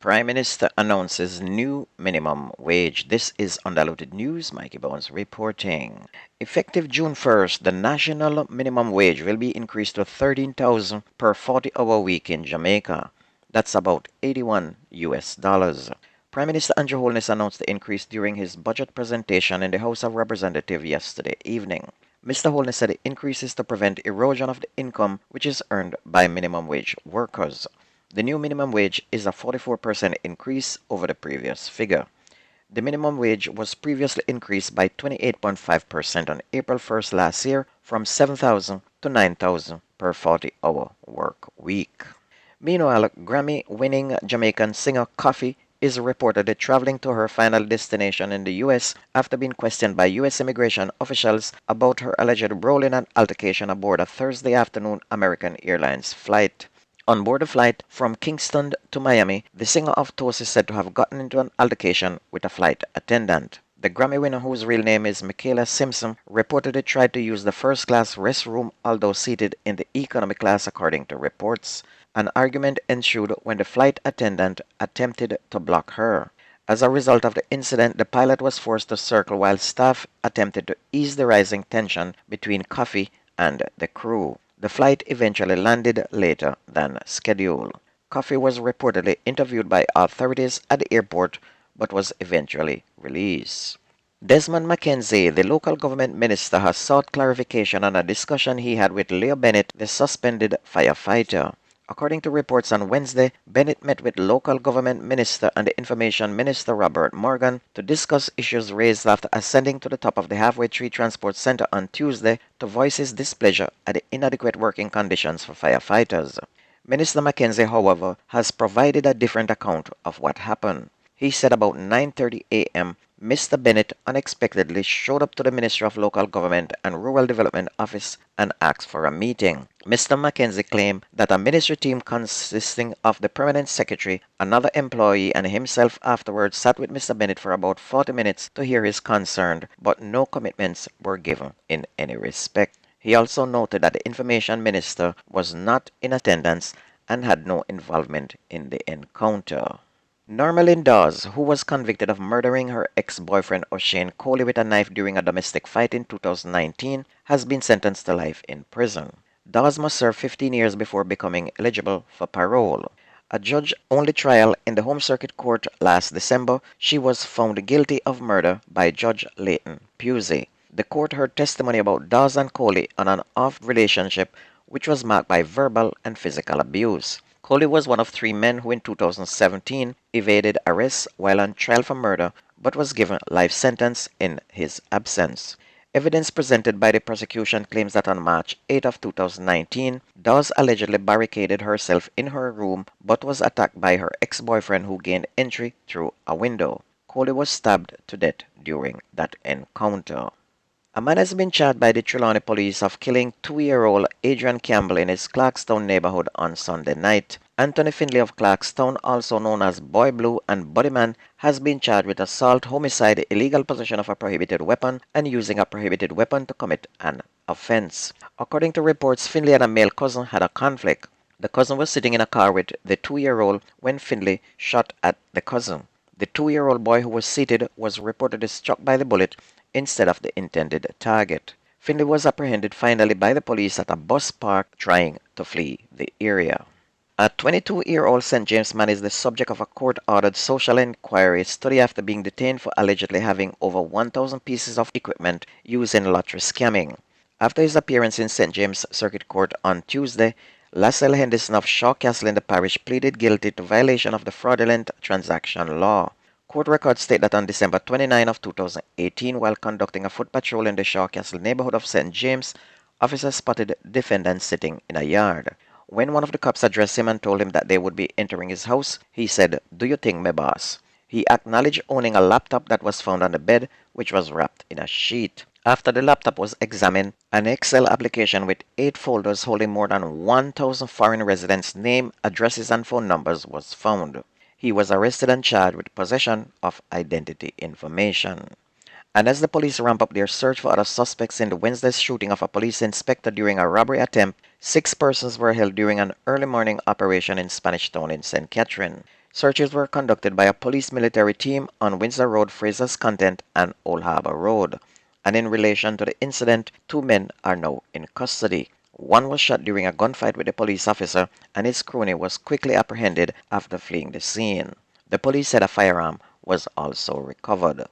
Prime Minister announces new minimum wage. This is Undiluted News. Mikey Bones reporting. Effective June 1st, the national minimum wage will be increased to 13,000 per 40-hour week in Jamaica. That's about 81 US dollars. Prime Minister Andrew Holness announced the increase during his budget presentation in the House of Representatives yesterday evening. Mr. Holness said the increase is to prevent erosion of the income which is earned by minimum wage workers. The new minimum wage is a 44% increase over the previous figure. The minimum wage was previously increased by 28.5% on April 1st last year from 7,000 to 9,000 per 40-hour work week. Meanwhile, Grammy-winning Jamaican singer Koffee is reportedly traveling to her final destination in the U.S. after being questioned by U.S. immigration officials about her alleged role in an altercation aboard a Thursday afternoon American Airlines flight. On board the flight from Kingston to Miami, the singer of Toast is said to have gotten into an altercation with a flight attendant. The Grammy winner, whose real name is Michaela Simpson, reportedly tried to use the first-class restroom although seated in the economy class according to reports. An argument ensued when the flight attendant attempted to block her. As a result of the incident, the pilot was forced to circle while staff attempted to ease the rising tension between Koffee and the crew. The flight eventually landed later than scheduled. Koffee was reportedly interviewed by authorities at the airport but was eventually released. Desmond McKenzie, the local government minister, has sought clarification on a discussion he had with Leo Bennett, the suspended firefighter. According to reports on Wednesday, Bennett met with local government minister and the information minister Robert Morgan to discuss issues raised after ascending to the top of the Halfway Tree Transport Center on Tuesday to voice his displeasure at the inadequate working conditions for firefighters. Minister McKenzie, however, has provided a different account of what happened. He said about 9:30 a.m., Mr. Bennett unexpectedly showed up to the Ministry of Local Government and Rural Development office and asked for a meeting. Mr. McKenzie claimed that a ministry team consisting of the permanent secretary, another employee, and himself afterwards sat with Mr. Bennett for about 40 minutes to hear his concern, but no commitments were given in any respect. He also noted that the information minister was not in attendance and had no involvement in the encounter. Normalyn Dawes, who was convicted of murdering her ex-boyfriend O'Shane Coley with a knife during a domestic fight in 2019, has been sentenced to life in prison. Dawes must serve 15 years before becoming eligible for parole. A judge-only trial in the Home Circuit Court last December, she was found guilty of murder by Judge Leighton Pusey. The court heard testimony about Dawes and Coley on an off relationship which was marked by verbal and physical abuse. Coley was one of 3 men who in 2017 evaded arrest while on trial for murder but was given a life sentence in his absence. Evidence presented by the prosecution claims that on March 8 of 2019, Dawes allegedly barricaded herself in her room but was attacked by her ex-boyfriend who gained entry through a window. Coley was stabbed to death during that encounter. A man has been charged by the Trelawney police of killing 2-year-old Adrian Campbell in his Clarkstown neighborhood on Sunday night. Anthony Finley of Clarkstown, also known as Boy Blue and Bodyman, has been charged with assault, homicide, illegal possession of a prohibited weapon, and using a prohibited weapon to commit an offense. According to reports, Finley and a male cousin had a conflict. The cousin was sitting in a car with the 2-year-old when Finley shot at the cousin. The 2-year-old boy who was seated was reportedly struck by the bullet instead of the intended target. Finley was apprehended finally by the police at a bus park trying to flee the area. A 22-year-old St. James man is the subject of a court-ordered social inquiry study after being detained for allegedly having over 1,000 pieces of equipment used in lottery scamming. After his appearance in St. James Circuit Court on Tuesday, Lassell Henderson of Shaw Castle in the parish pleaded guilty to violation of the fraudulent transaction law. Court records state that on December 29 of 2018, while conducting a foot patrol in the Shaw Castle neighborhood of St. James, officers spotted defendant sitting in a yard. When one of the cops addressed him and told him that they would be entering his house, he said, "Do you think me boss?" He acknowledged owning a laptop that was found on the bed, which was wrapped in a sheet. After the laptop was examined, an Excel application with 8 folders holding more than 1,000 foreign residents' name, addresses, and phone numbers was found. He was arrested and charged with possession of identity information. And as the police ramp up their search for other suspects in the Wednesday's shooting of a police inspector during a robbery attempt, 6 persons were held during an early morning operation in Spanish Town in St. Catherine. Searches were conducted by a police military team on Windsor Road, Fraser's Content, and Old Harbor Road. And in relation to the incident, two men are now in custody. One was shot during a gunfight with a police officer, and his crony was quickly apprehended after fleeing the scene. The police said a firearm was also recovered.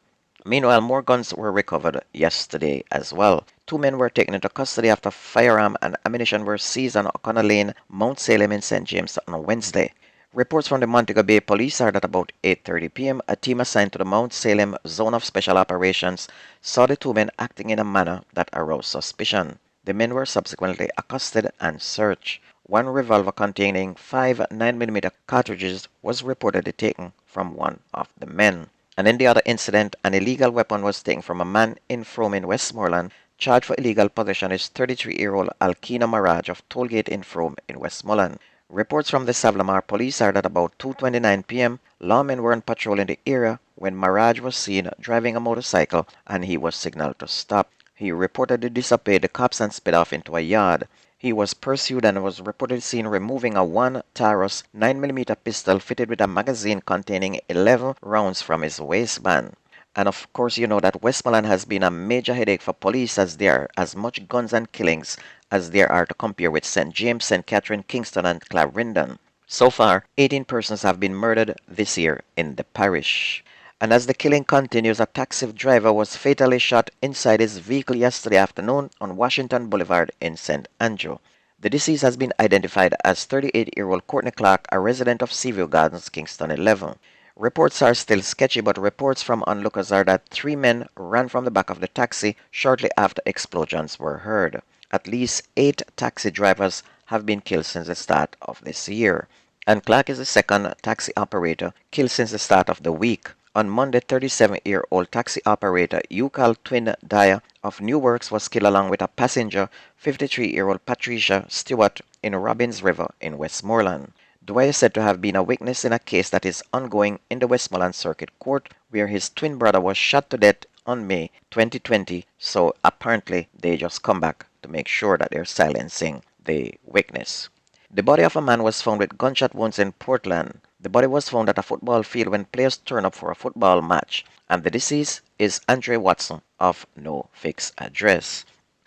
Meanwhile, more guns were recovered yesterday as well. Two men were taken into custody after firearm and ammunition were seized on O'Connor Lane, Mount Salem in St. James on Wednesday. Reports from the Montego Bay Police are that about 8:30 p.m., a team assigned to the Mount Salem Zone of Special Operations saw the two men acting in a manner that aroused suspicion. The men were subsequently accosted and searched. One revolver containing 5 9mm cartridges was reportedly taken from one of the men. And in the other incident, an illegal weapon was taken from a man in Frome in Westmoreland. Charged for illegal possession is 33-year-old Alkina Maraj of Tollgate in Frome in Westmoreland. Reports from the Savlamar police are that about 2:29 p.m., lawmen were on patrol in the area when Maraj was seen driving a motorcycle and he was signaled to stop. He reportedly disobeyed the cops and sped off into a yard. He was pursued and was reportedly seen removing a 1 Taurus 9mm pistol fitted with a magazine containing 11 rounds from his waistband. And of course, you know that Westmoreland has been a major headache for police as there are as much guns and killings as there are to compare with St. James, St. Catherine, Kingston, and Clarendon. So far, 18 persons have been murdered this year in the parish. And as the killing continues, a taxi driver was fatally shot inside his vehicle yesterday afternoon on Washington Boulevard in St. Andrew. The deceased has been identified as 38-year-old Courtney Clark, a resident of Seaview Gardens, Kingston 11. Reports are still sketchy, but reports from onlookers are that three men ran from the back of the taxi shortly after explosions were heard. At least 8 taxi drivers have been killed since the start of this year, and Clark is the second taxi operator killed since the start of the week. On Monday, 37-year-old taxi operator Yukal Twin Dyer of New Works was killed along with a passenger, 53-year-old Patricia Stewart, in Robbins River in Westmoreland. Dwyer is said to have been a witness in a case that is ongoing in the Westmoreland Circuit Court, where his twin brother was shot to death on May 2020, so apparently they just come back to make sure that they're silencing the witness. The body of a man was found with gunshot wounds in Portland. The body was found at a football field when players turned up for a football match, and the deceased is Andre Watson of no fixed address.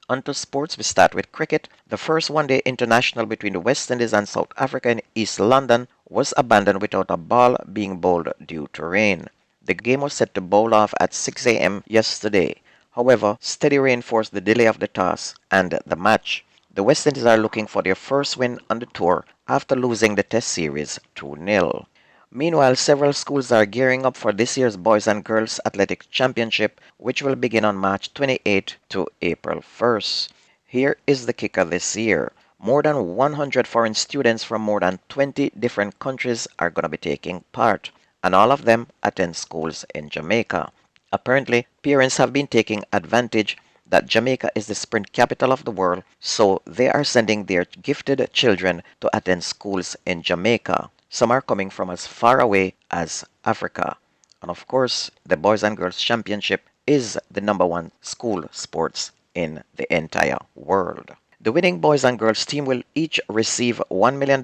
Onto sports, we start with cricket. The first one-day international between the West Indies and South Africa in East London was abandoned without a ball being bowled due to rain. The game was set to bowl off at 6 a.m. yesterday. However, steady rain forced the delay of the toss and the match. The West Indies are looking for their first win on the tour after losing the Test series 2-0. Meanwhile, several schools are gearing up for this year's Boys and Girls Athletic Championship, which will begin on March 28 to April 1st. Here is the kicker this year. More than 100 foreign students from more than 20 different countries are going to be taking part, and all of them attend schools in Jamaica. Apparently, parents have been taking advantage that Jamaica is the sprint capital of the world, so they are sending their gifted children to attend schools in Jamaica. Some are coming from as far away as Africa. And of course, the Boys and Girls Championship is the #1 school sports in the entire world. The winning boys and girls team will each receive $1 million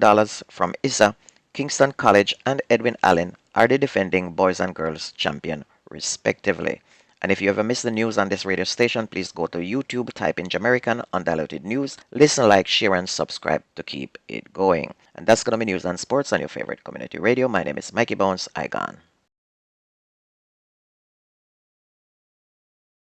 from ISA. Kingston College and Edwin Allen are the defending boys and girls champion respectively. And if you ever miss the news on this radio station, please go to YouTube, type in Jamaican Undiluted News, listen, like, share, and subscribe to keep it going. And that's going to be news and sports on your favorite community radio. My name is Mikey Bones. I gone.